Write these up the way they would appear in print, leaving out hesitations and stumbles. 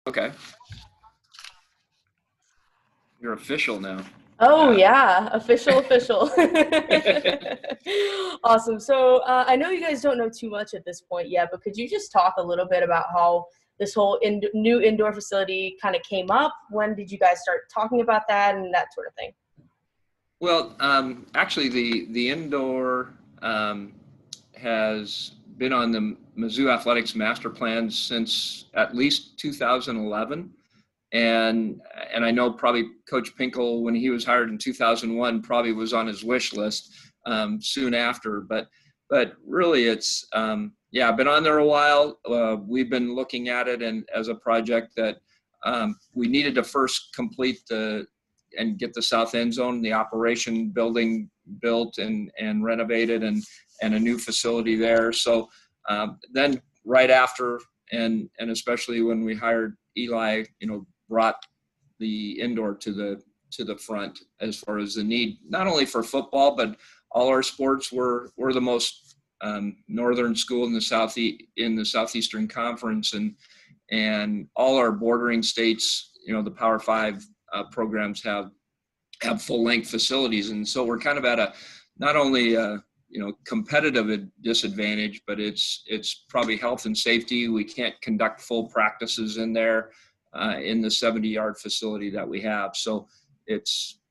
Okay. You're official now. Oh yeah, official. Awesome. So I know you guys don't know too much at this point yet, but could you just talk a little bit about how this whole new indoor facility kind of came up? When did you guys start talking about that and that sort of thing? Well, actually, the indoor has been on the Mizzou Athletics master plan since at least 2011. And I know probably Coach Pinkel, when he was hired in 2001, probably was on his wish list soon after. But really, it's yeah, I've been on there a while. We've been looking at it and as a project that we needed to first complete and get the south end zone, the operation building built and renovated, and a new facility there. So then right after, and especially when we hired Eli, brought the indoor to the front as far as the need, not only for football, but all our sports. We're the most northern school in the Southeastern Conference, and all our bordering states, the Power Five programs have full length facilities, and so we're kind of at a not only competitive disadvantage, but it's probably health and safety. We can't conduct full practices in there in the 70-yard facility that we have. So it's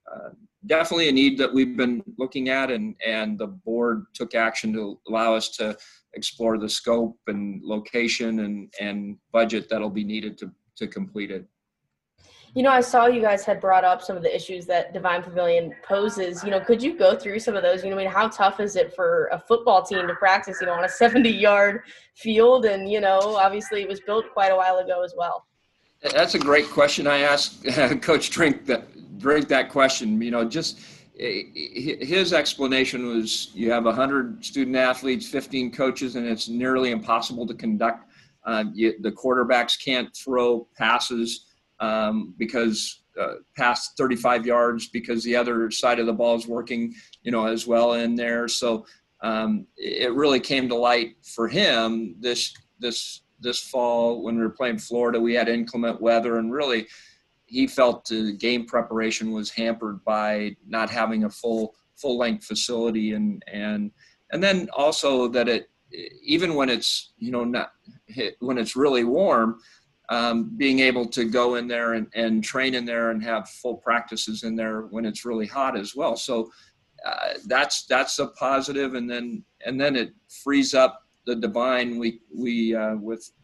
definitely a need that we've been looking at, and the board took action to allow us to explore the scope and location and budget that'll be needed to complete it. I saw you guys had brought up some of the issues that Divine Pavilion poses. Could you go through some of those? How tough is it for a football team to practice, on a 70-yard field? And, obviously it was built quite a while ago as well. That's a great question. I asked Coach Drink that question. Just his explanation was you have 100 student athletes, 15 coaches, and it's nearly impossible to conduct. The quarterbacks can't throw passes because past 35 yards because the other side of the ball is working, as well in there. So it really came to light for him this fall when we were playing Florida. We had inclement weather, and really he felt the game preparation was hampered by not having a full length facility, and then also that it, even when it's when it's really warm, being able to go in there and train in there and have full practices in there when it's really hot as well. So that's a positive. And then it frees up the Divine.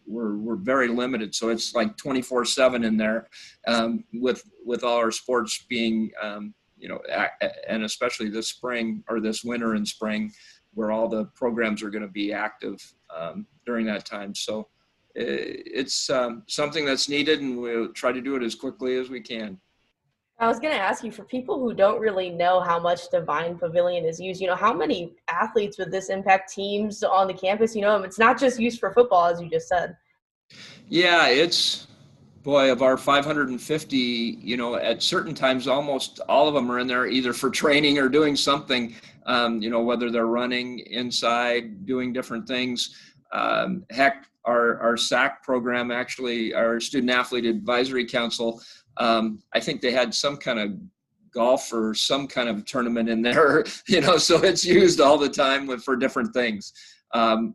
We're very limited. So it's like 24/7 in there, with all our sports being, and especially this spring or this winter and spring, where all the programs are going to be active during that time. So it's something that's needed, and we'll try to do it as quickly as we can. I was going to ask you, for people who don't really know how much Divine Pavilion is used, how many athletes would this impact teams on the campus? It's not just used for football, as you just said. Yeah, of our 550, at certain times, almost all of them are in there either for training or doing something, whether they're running inside, doing different things. Heck, our SAC program, actually, our Student Athlete Advisory Council, I think they had some kind of golf or some kind of tournament in there, so it's used all the time for different things.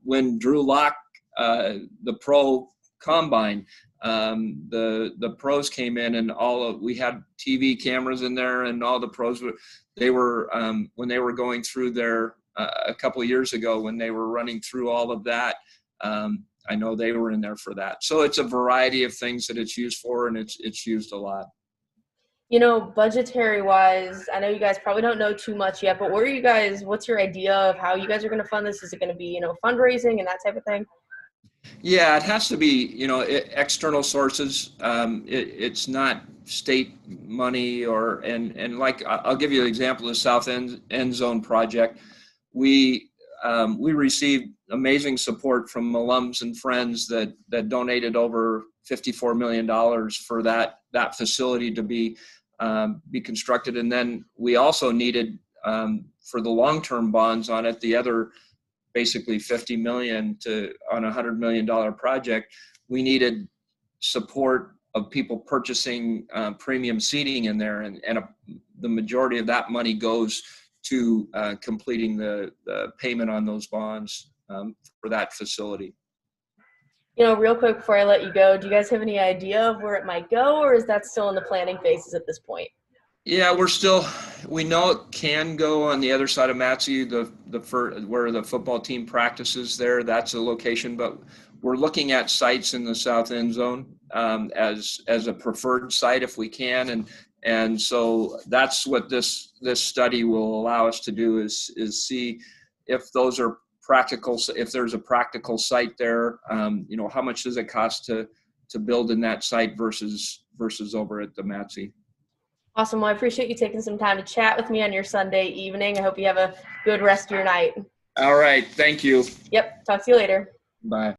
When Drew Lock, the pro combine, the pros came in, and we had TV cameras in there, and all the pros when they were going through their a couple of years ago, when they were running through all of that, I know they were in there for that. So it's a variety of things that it's used for, and it's used a lot. Budgetary wise, I know you guys probably don't know too much yet, but what's your idea of how you guys are going to fund this? Is it going to be, fundraising and that type of thing? Yeah, it has to be, external sources. It's not state money and like, I'll give you an example of the South End Zone project. We received amazing support from alums and friends that donated over $54 million for that facility to be constructed. And then we also needed, for the long-term bonds on it, the other basically $50 million on a $100 million project, we needed support of people purchasing premium seating in there, and the majority of that money goes to completing the payment on those bonds for that facility. Real quick before I let you go, do you guys have any idea of where it might go, or is that still in the planning phases at this point? Yeah, we know it can go on the other side of Matthew, where the football team practices there. That's a location, but we're looking at sites in the south end zone as a preferred site if we can, and so that's what this study will allow us to do is see if those are practical. If there's a practical site there, how much does it cost to build in that site versus over at the Matthew. Awesome. Well, I appreciate you taking some time to chat with me on your Sunday evening. I hope you have a good rest of your night. All right. Thank you. Yep. Talk to you later. Bye.